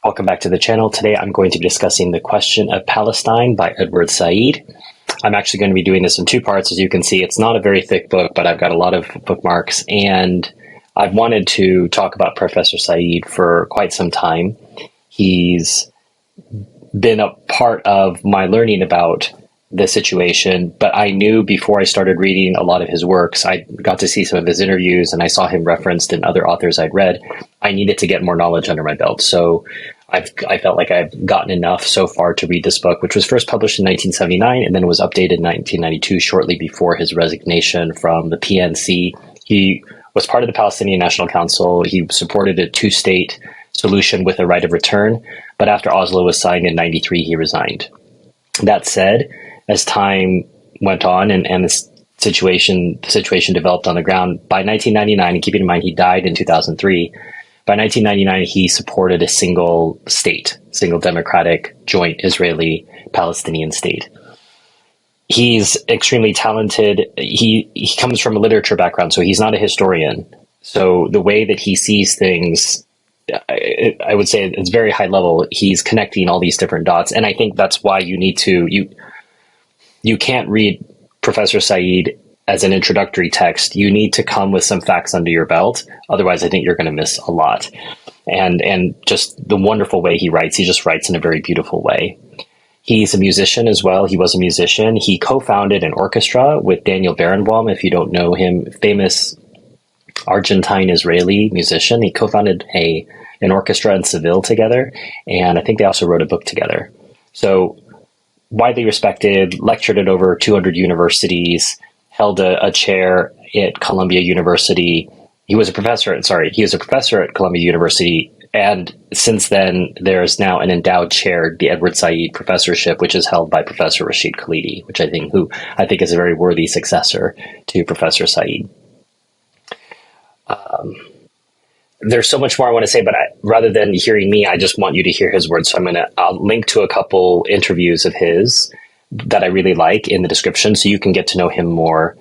Welcome back to the channel. Today I'm going to be discussing The Question of Palestine by Edward Said. I'm actually going to be doing this in two parts. As you can see, it's not a very thick book, but I've got a lot of bookmarks, and I've wanted to talk about Professor Said for quite some time. He's been a part of my learning about the situation, but I knew before I started reading a lot of his works, I got to see some of his interviews and I saw him referenced in other authors I'd read. I needed to get more knowledge under my belt. So I felt like I've gotten enough so far to read this book, which was first published in 1979 and then was updated in 1992, shortly before his resignation from the PNC. He was part of the Palestinian National Council. He supported a two-state solution with a right of return, but after Oslo was signed in 93, he resigned. That said, as time went on and the situation developed on the ground, by 1999, and keeping in mind he died in 2003, by 1999 he supported a single democratic, joint Israeli-Palestinian state. He's extremely talented. He comes from a literature background, so he's not a historian. So the way that he sees things, I would say it's very high level. He's connecting all these different dots, and I think that's why you can't read Professor Said as an introductory text. You need to come with some facts under your belt. Otherwise, I think you're going to miss a lot. And just the wonderful way he just writes in a very beautiful way. He's a musician as well. He was a musician. He co-founded an orchestra with Daniel Barenboim. If you don't know him, famous Argentine-Israeli musician. He co-founded an orchestra in Seville together. And I think they also wrote a book together. So widely respected, lectured at over 200 universities, held a chair at Columbia University. He was a professor at Columbia University. And since then, there's now an endowed chair, the Edward Said Professorship, which is held by Professor Rashid Khalidi, who I think is a very worthy successor to Professor Said. There's so much more I want to say, but rather than hearing me, I just want you to hear his words. So I'll link to a couple interviews of his that I really like in the description, so you can get to know him more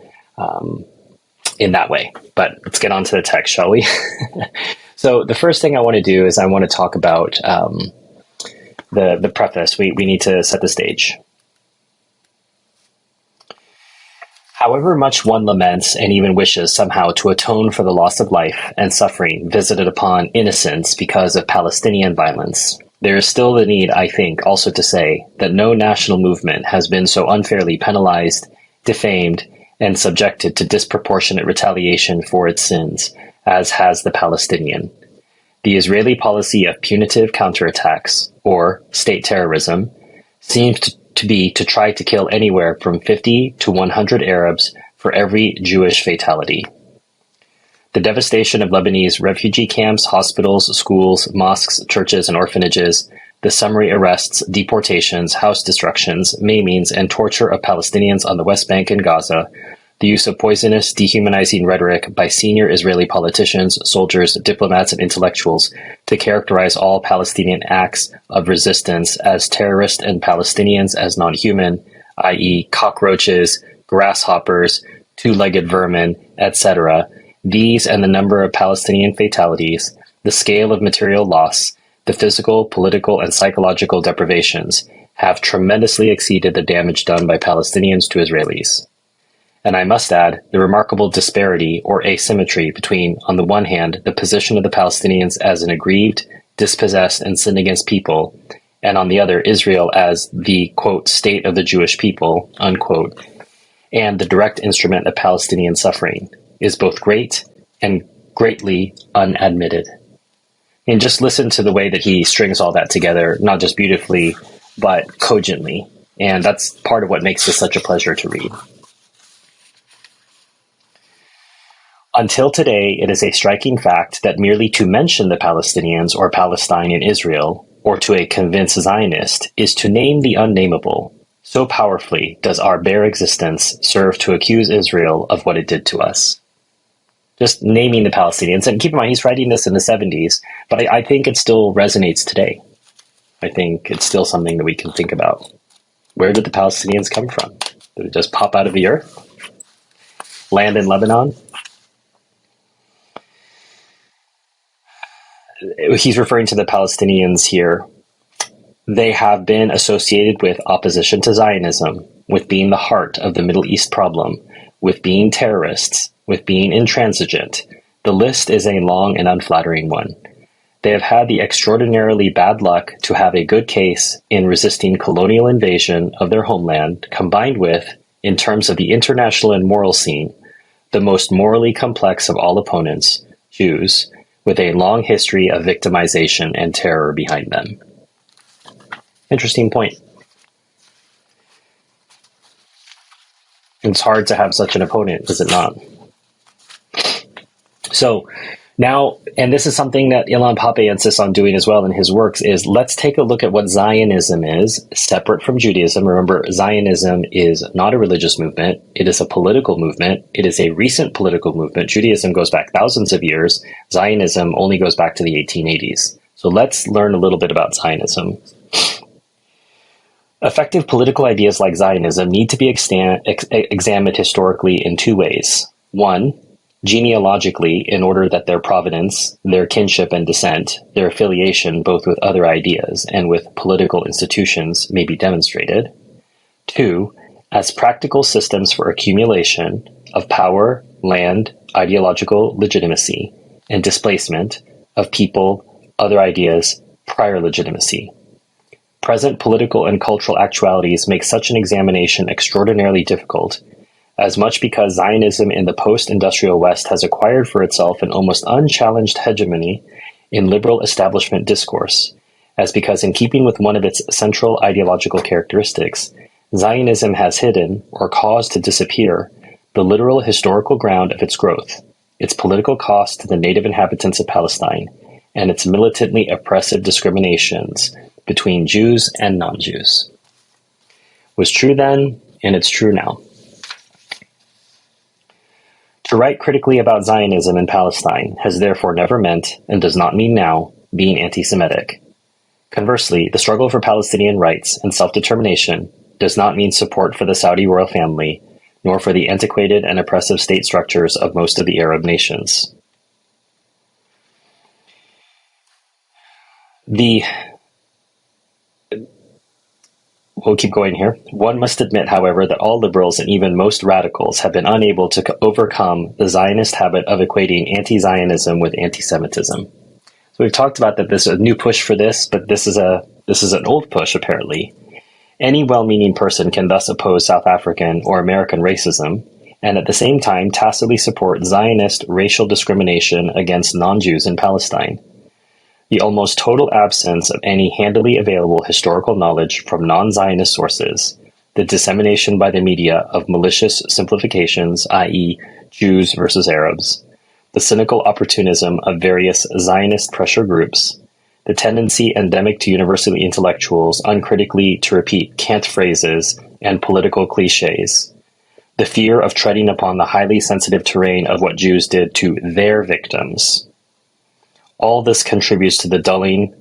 in that way. But let's get on to the text, shall we? So the first thing I want to do is I want to talk about the preface. We need to set the stage. However much one laments and even wishes somehow to atone for the loss of life and suffering visited upon innocents because of Palestinian violence, there is still the need, I think, also to say that no national movement has been so unfairly penalized, defamed, and subjected to disproportionate retaliation for its sins as has the Palestinian. The Israeli policy of punitive counterattacks, or state terrorism, seems to be to try to kill anywhere from 50 to 100 Arabs for every Jewish fatality. The devastation of Lebanese refugee camps, hospitals, schools, mosques, churches, and orphanages, the summary arrests, deportations, house destructions, maimings, and torture of Palestinians on the West Bank and Gaza, the use of poisonous, dehumanizing rhetoric by senior Israeli politicians, soldiers, diplomats, and intellectuals to characterize all Palestinian acts of resistance as terrorist and Palestinians as non-human, i.e. cockroaches, grasshoppers, two-legged vermin, etc., these and the number of Palestinian fatalities, the scale of material loss, the physical, political, and psychological deprivations have tremendously exceeded the damage done by Palestinians to Israelis. And I must add the remarkable disparity or asymmetry between, on the one hand, the position of the Palestinians as an aggrieved, dispossessed, and sinned against people, and on the other, Israel as the, quote, state of the Jewish people, unquote, and the direct instrument of Palestinian suffering, is both great and greatly unadmitted. And just listen to the way that he strings all that together, not just beautifully, but cogently. And that's part of what makes this such a pleasure to read. Until today, it is a striking fact that merely to mention the Palestinians or Palestine in Israel, or to a convinced Zionist, is to name the unnameable. So powerfully does our bare existence serve to accuse Israel of what it did to us. Just naming the Palestinians, and keep in mind he's writing this in the 70s, but I think it still resonates today. I think it's still something that we can think about. Where did the Palestinians come from? Did it just pop out of the earth? Land in Lebanon? he's referring to the Palestinians here. They have been associated with opposition to Zionism, with being the heart of the Middle East problem, with being terrorists, with being intransigent. The list is a long and unflattering one. They have had the extraordinarily bad luck to have a good case in resisting colonial invasion of their homeland, combined with, in terms of the international and moral scene, the most morally complex of all opponents, Jews, with a long history of victimization and terror behind them. Interesting point. It's hard to have such an opponent, is it not? So now, and this is something that Ilan Pappé insists on doing as well in his works, is let's take a look at what Zionism is, separate from Judaism. Remember, Zionism is not a religious movement. It is a political movement. It is a recent political movement. Judaism goes back thousands of years. Zionism only goes back to the 1880s. So let's learn a little bit about Zionism. Effective political ideas like Zionism need to be examined historically in two ways. One, genealogically, in order that their provenance, their kinship and descent, their affiliation both with other ideas and with political institutions may be demonstrated. Two, as practical systems for accumulation of power, land, ideological legitimacy, and displacement of people, other ideas, prior legitimacy. Present political and cultural actualities make such an examination extraordinarily difficult, as much because Zionism in the post-industrial West has acquired for itself an almost unchallenged hegemony in liberal establishment discourse, as because in keeping with one of its central ideological characteristics, Zionism has hidden, or caused to disappear, the literal historical ground of its growth, its political cost to the native inhabitants of Palestine, and its militantly oppressive discriminations between Jews and non-Jews. It was true then, and it's true now. To write critically about Zionism in Palestine has therefore never meant, and does not mean now, being anti-Semitic. Conversely, the struggle for Palestinian rights and self-determination does not mean support for the Saudi royal family, nor for the antiquated and oppressive state structures of most of the Arab nations. We'll keep going here. One must admit, however, that all liberals and even most radicals have been unable to overcome the Zionist habit of equating anti-Zionism with anti-Semitism. So we've talked about that there's a new push for this, but this is an old push, apparently. Any well-meaning person can thus oppose South African or American racism, and at the same time tacitly support Zionist racial discrimination against non-Jews in Palestine. The almost total absence of any handily available historical knowledge from non-Zionist sources, the dissemination by the media of malicious simplifications, i.e., Jews versus Arabs, the cynical opportunism of various Zionist pressure groups, the tendency endemic to university intellectuals uncritically to repeat cant phrases and political cliches, the fear of treading upon the highly sensitive terrain of what Jews did to their victims. All this contributes to the dulling,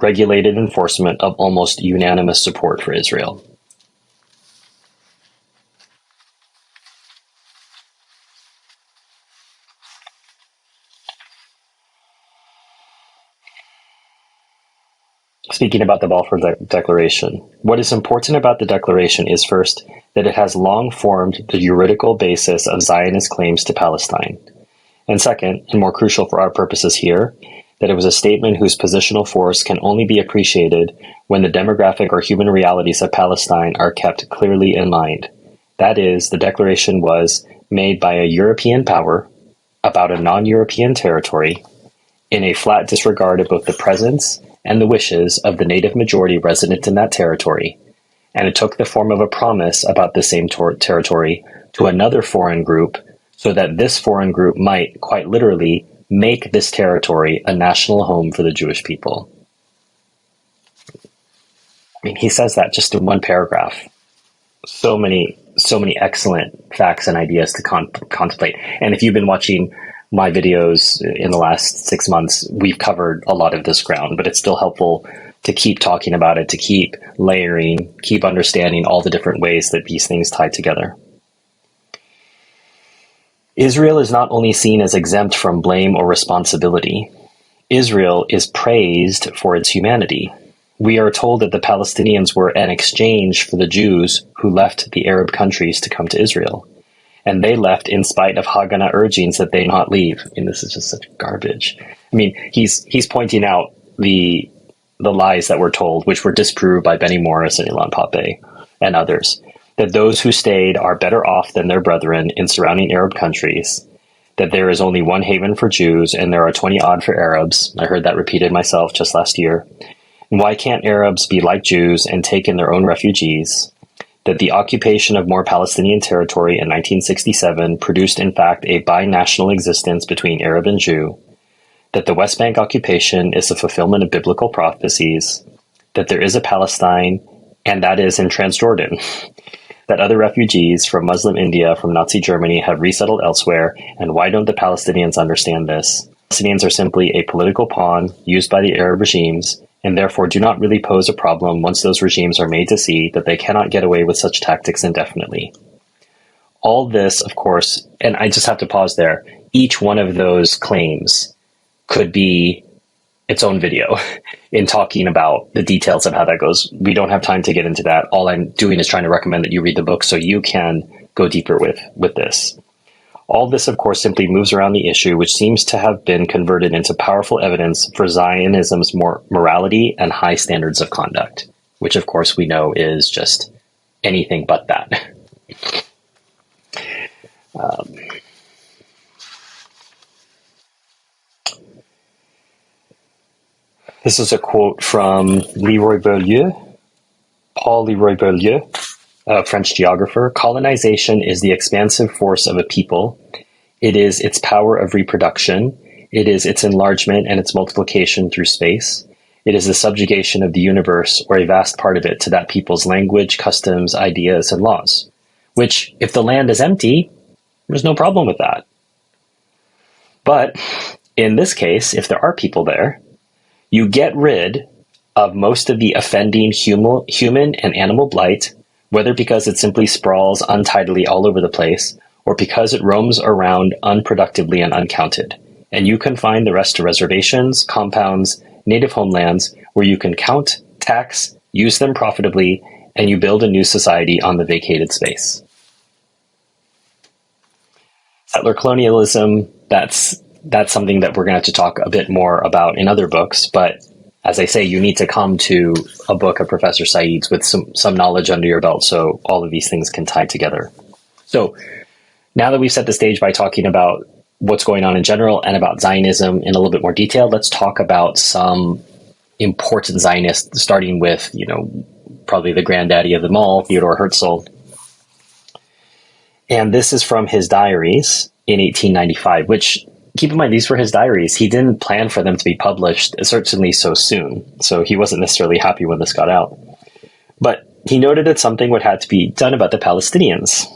regulated enforcement of almost unanimous support for Israel. Speaking about the Balfour Declaration, what is important about the Declaration is first, that it has long formed the juridical basis of Zionist claims to Palestine. And second, and more crucial for our purposes here, that it was a statement whose positional force can only be appreciated when the demographic or human realities of Palestine are kept clearly in mind. That is, the declaration was made by a European power about a non-European territory in a flat disregard of both the presence and the wishes of the native majority resident in that territory, and it took the form of a promise about the same territory to another foreign group so that this foreign group might, quite literally, make this territory a national home for the Jewish people. I mean, he says that just in one paragraph. So many excellent facts and ideas to contemplate. And if you've been watching my videos in the last 6 months, we've covered a lot of this ground, but it's still helpful to keep talking about it, to keep layering, keep understanding all the different ways that these things tie together. Israel is not only seen as exempt from blame or responsibility, Israel is praised for its humanity. We are told that the Palestinians were an exchange for the Jews who left the Arab countries to come to Israel. And they left in spite of Haganah urgings that they not leave. I mean, this is just such garbage. I mean, he's pointing out the lies that were told, which were disproved by Benny Morris and Ilan Pape and others, that those who stayed are better off than their brethren in surrounding Arab countries, that there is only one haven for Jews and there are 20 odd for Arabs. I heard that repeated myself just last year. And why can't Arabs be like Jews and take in their own refugees? That the occupation of more Palestinian territory in 1967 produced, in fact, a binational existence between Arab and Jew, that the West Bank occupation is the fulfillment of biblical prophecies, that there is a Palestine, and that is in Transjordan, that other refugees from Muslim India, from Nazi Germany, have resettled elsewhere, and why don't the Palestinians understand this? Palestinians are simply a political pawn used by the Arab regimes, and therefore do not really pose a problem once those regimes are made to see that they cannot get away with such tactics indefinitely. All this, of course, and I just have to pause there, each one of those claims could be its own video in talking about the details of how that goes. We don't have time to get into that. All I'm doing is trying to recommend that you read the book so you can go deeper with this. All this, of course, simply moves around the issue, which seems to have been converted into powerful evidence for Zionism's morality and high standards of conduct, which, of course, we know is just anything but that. This is a quote from Paul Leroy-Beaulieu, a French geographer. Colonization is the expansive force of a people. It is its power of reproduction. It is its enlargement and its multiplication through space. It is the subjugation of the universe, or a vast part of it, to that people's language, customs, ideas, and laws. Which, if the land is empty, there's no problem with that. But in this case, if there are people there, you get rid of most of the offending human and animal blight, whether because it simply sprawls untidily all over the place, or because it roams around unproductively and uncounted. And you can find the rest to reservations, compounds, native homelands, where you can count, tax, use them profitably, and you build a new society on the vacated space. Settler colonialism, that's something that we're going to have to talk a bit more about in other books, but as I say, you need to come to a book of Professor Said's with some knowledge under your belt so all of these things can tie together. So now that we've set the stage by talking about what's going on in general and about Zionism in a little bit more detail, let's talk about some important Zionists, starting with, probably the granddaddy of them all, Theodor Herzl. And this is from his diaries in 1895, which, keep in mind, these were his diaries. He didn't plan for them to be published, certainly so soon. So he wasn't necessarily happy when this got out. But he noted that something would have to be done about the Palestinians.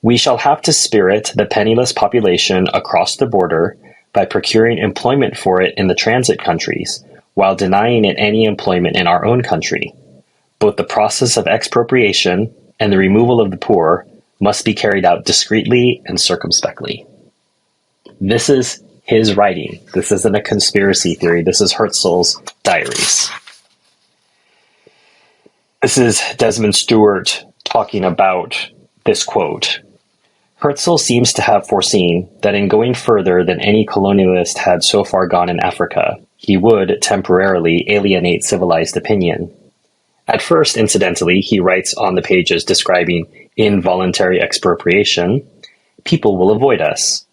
We shall have to spirit the penniless population across the border by procuring employment for it in the transit countries, while denying it any employment in our own country. Both the process of expropriation and the removal of the poor must be carried out discreetly and circumspectly. This is his writing. This isn't a conspiracy theory. This is Herzl's diaries. This is Desmond Stewart talking about this quote. Herzl seems to have foreseen that in going further than any colonialist had so far gone in Africa, he would temporarily alienate civilized opinion. At first, incidentally, he writes on the pages describing involuntary expropriation, people will avoid us.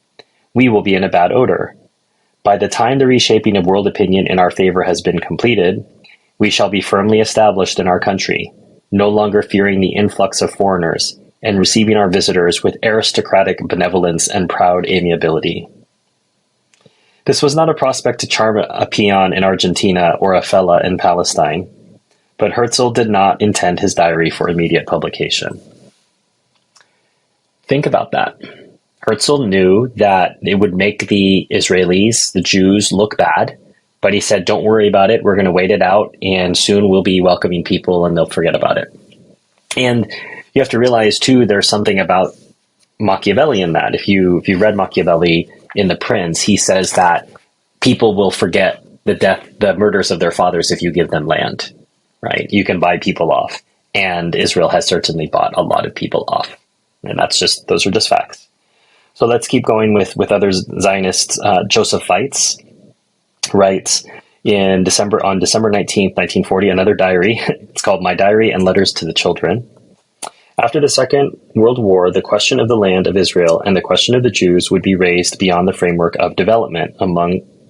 We will be in a bad odor. By the time the reshaping of world opinion in our favor has been completed, we shall be firmly established in our country, no longer fearing the influx of foreigners, and receiving our visitors with aristocratic benevolence and proud amiability. This was not a prospect to charm a peon in Argentina or a fella in Palestine, but Herzl did not intend his diary for immediate publication. Think about that. Herzl knew that it would make the Israelis, the Jews, look bad, but he said, don't worry about it, we're going to wait it out, and soon we'll be welcoming people and they'll forget about it. And you have to realize, too, there's something about Machiavelli in that. If you read Machiavelli in The Prince, he says that people will forget the murders of their fathers if you give them land, right? You can buy people off. And Israel has certainly bought a lot of people off. And those are just facts. So let's keep going with other Zionists. Joseph Feitz writes on December 19th, 1940, another diary. It's called My Diary and Letters to the Children. After the Second World War, the question of the land of Israel and the question of the Jews would be raised beyond the framework of development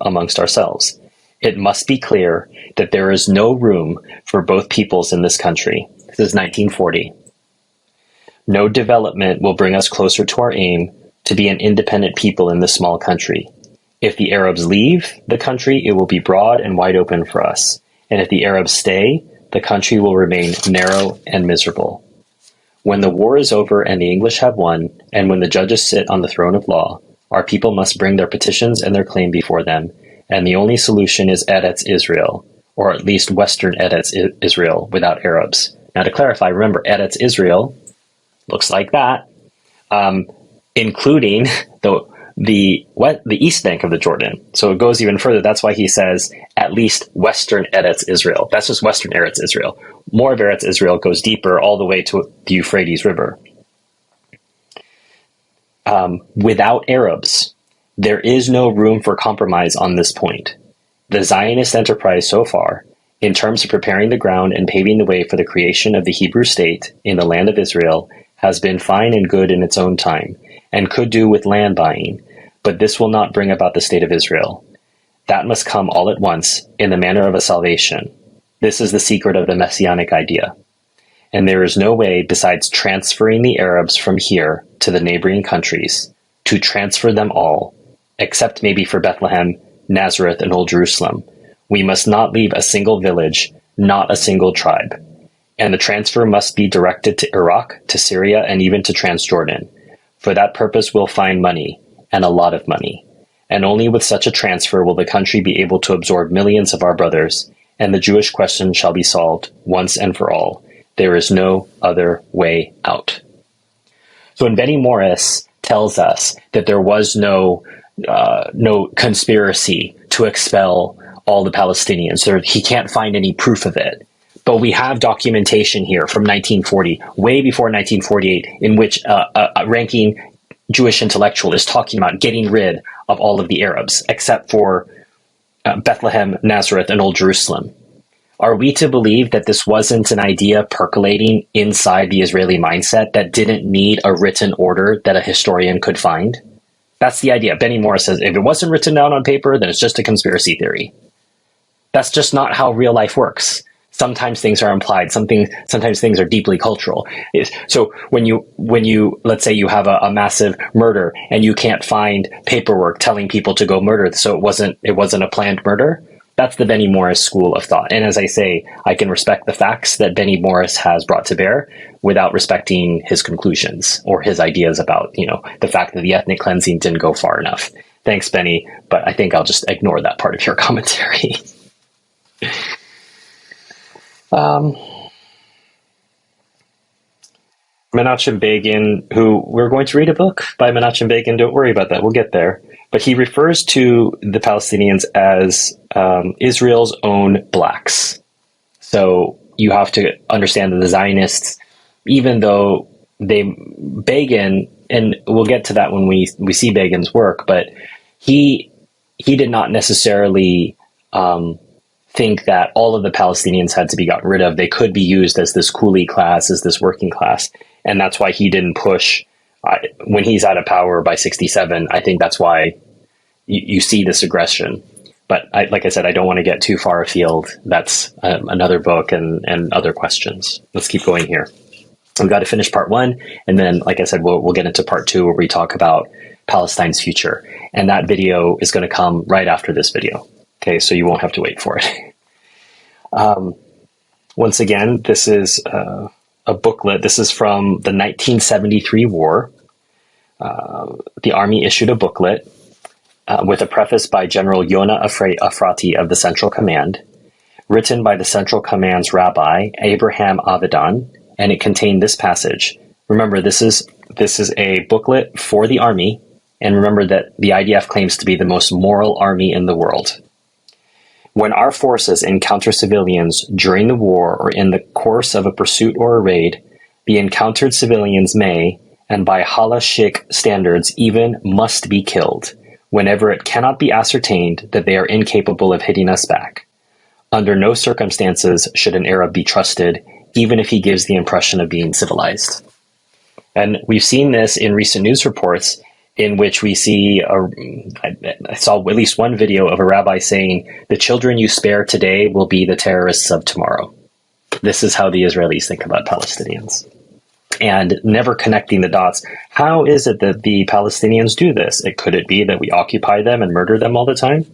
amongst ourselves. It must be clear that there is no room for both peoples in this country. This is 1940. No development will bring us closer to our aim to be an independent people in this small country. If the Arabs leave the country, it will be broad and wide open for us. And if the Arabs stay, the country will remain narrow and miserable. When the war is over and the English have won, and when the judges sit on the throne of law, our people must bring their petitions and their claim before them, and the only solution is Eretz Israel, or at least Western Eretz Israel without Arabs. Now to clarify, remember, Eretz Israel looks like that, including the east bank of the Jordan. So it goes even further. That's why he says at least Western Eretz Israel. That's just Western Eretz Israel. More of Eretz Israel goes deeper all the way to the Euphrates River. Without Arabs, there is no room for compromise on this point. The Zionist enterprise so far, in terms of preparing the ground and paving the way for the creation of the Hebrew state in the land of Israel, has been fine and good in its own time, and could do with land buying, but this will not bring about the state of Israel. That must come all at once, in the manner of a salvation. This is the secret of the Messianic idea. And there is no way besides transferring the Arabs from here to the neighboring countries, to transfer them all, except maybe for Bethlehem, Nazareth, and Old Jerusalem. We must not leave a single village, not a single tribe. And the transfer must be directed to Iraq, to Syria, and even to Transjordan. For that purpose we'll find money, and a lot of money. And only with such a transfer will the country be able to absorb millions of our brothers, and the Jewish question shall be solved once and for all. There is no other way out. So when Benny Morris tells us that there was no conspiracy to expel all the Palestinians, he can't find any proof of it. But we have documentation here from 1940, way before 1948, in which a ranking Jewish intellectual is talking about getting rid of all of the Arabs, except for Bethlehem, Nazareth, and Old Jerusalem. Are we to believe that this wasn't an idea percolating inside the Israeli mindset that didn't need a written order that a historian could find? That's the idea. Benny Morris says, if it wasn't written down on paper, then it's just a conspiracy theory. That's just not how real life works. Sometimes things are implied. Sometimes things are deeply cultural. So when you let's say you have a massive murder and you can't find paperwork telling people to go murder, so it wasn't a planned murder. That's the Benny Morris school of thought. And as I say, I can respect the facts that Benny Morris has brought to bear without respecting his conclusions or his ideas about, the fact that the ethnic cleansing didn't go far enough. Thanks, Benny, but I think I'll just ignore that part of your commentary. Menachem Begin, who we're going to read a book by Menachem Begin. Don't worry about that. We'll get there. But he refers to the Palestinians as Israel's own blacks. So you have to understand that the Zionists, even though Begin, and we'll get to that when we see Begin's work, but he did not necessarily think that all of the Palestinians had to be gotten rid of. They could be used as this coolie class, as this working class. And that's why he didn't push, when he's out of power by 1967, I think that's why you see this aggression. But like I said, I don't want to get too far afield. That's another book and other questions. Let's keep going here. We've got to finish part one. And then, like I said, we'll get into part two where we talk about Palestine's future. And that video is going to come right after this video. Okay, so you won't have to wait for it. Once again, this is a booklet. This is from the 1973 war. The Army issued a booklet with a preface by General Yona Afrati of the Central Command, written by the Central Command's Rabbi, Abraham Avidan, and it contained this passage. Remember, this is a booklet for the Army, And remember that the IDF claims to be the most moral army in the world. When our forces encounter civilians during the war or in the course of a pursuit or a raid, the encountered civilians may, and by halachic standards even must be killed, whenever it cannot be ascertained that they are incapable of hitting us back. Under no circumstances should an Arab be trusted, even if he gives the impression of being civilized. And we've seen this in recent news reports in which we see, I saw at least one video of a rabbi saying, the children you spare today will be the terrorists of tomorrow. This is how the Israelis think about Palestinians. And never connecting the dots. How is it that the Palestinians do this? Could it be that we occupy them and murder them all the time?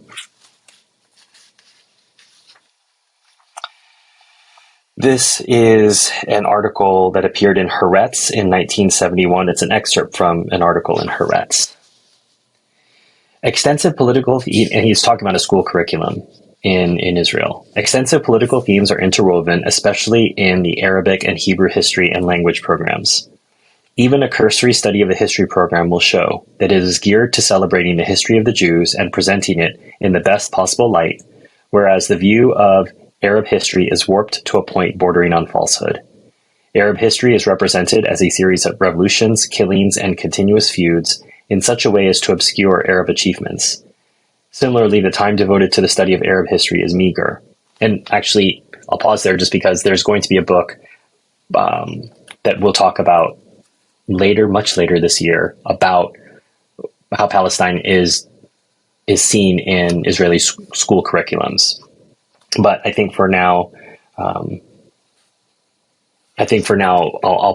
This is an article that appeared in Haaretz in 1971. It's an excerpt from an article in Haaretz. Extensive political, and he's talking about a school curriculum in Israel. Extensive political themes are interwoven, especially in the Arabic and Hebrew history and language programs. Even a cursory study of the history program will show that it is geared to celebrating the history of the Jews and presenting it in the best possible light, whereas the view of Arab history is warped to a point bordering on falsehood. Arab history is represented as a series of revolutions, killings, and continuous feuds in such a way as to obscure Arab achievements. Similarly, the time devoted to the study of Arab history is meager. And actually, I'll pause there just because there's going to be a book that we'll talk about later, much later this year, about how Palestine is seen in Israeli school curriculums. But I think for now, I'll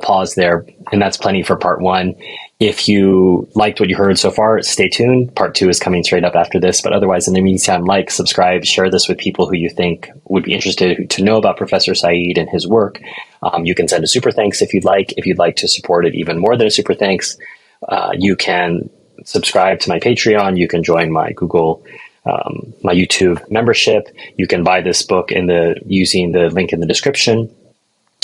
pause there, and that's plenty for part one. If you liked what you heard so far, stay tuned. Part two is coming straight up after this. But otherwise, in the meantime, like, subscribe, share this with people who you think would be interested to know about Professor Said and his work. You can send a super thanks if you'd like. If you'd like to support it even more than a super thanks, you can subscribe to my Patreon. You can join my my YouTube membership. You can buy this book using the link in the description.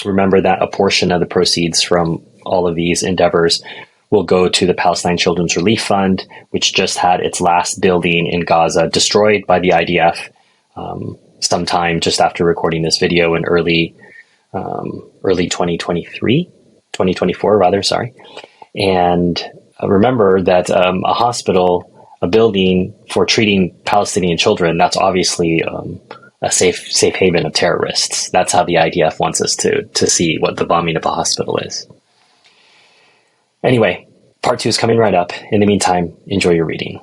Remember that a portion of the proceeds from all of these endeavors will go to the Palestine Children's Relief Fund, which just had its last building in Gaza destroyed by the IDF sometime just after recording this video in early 2024 rather, sorry. And remember that a hospital, a building for treating Palestinian children, that's obviously a safe haven of terrorists. That's how the IDF wants us to see what the bombing of a hospital is. Anyway, part two is coming right up. In the meantime, enjoy your reading.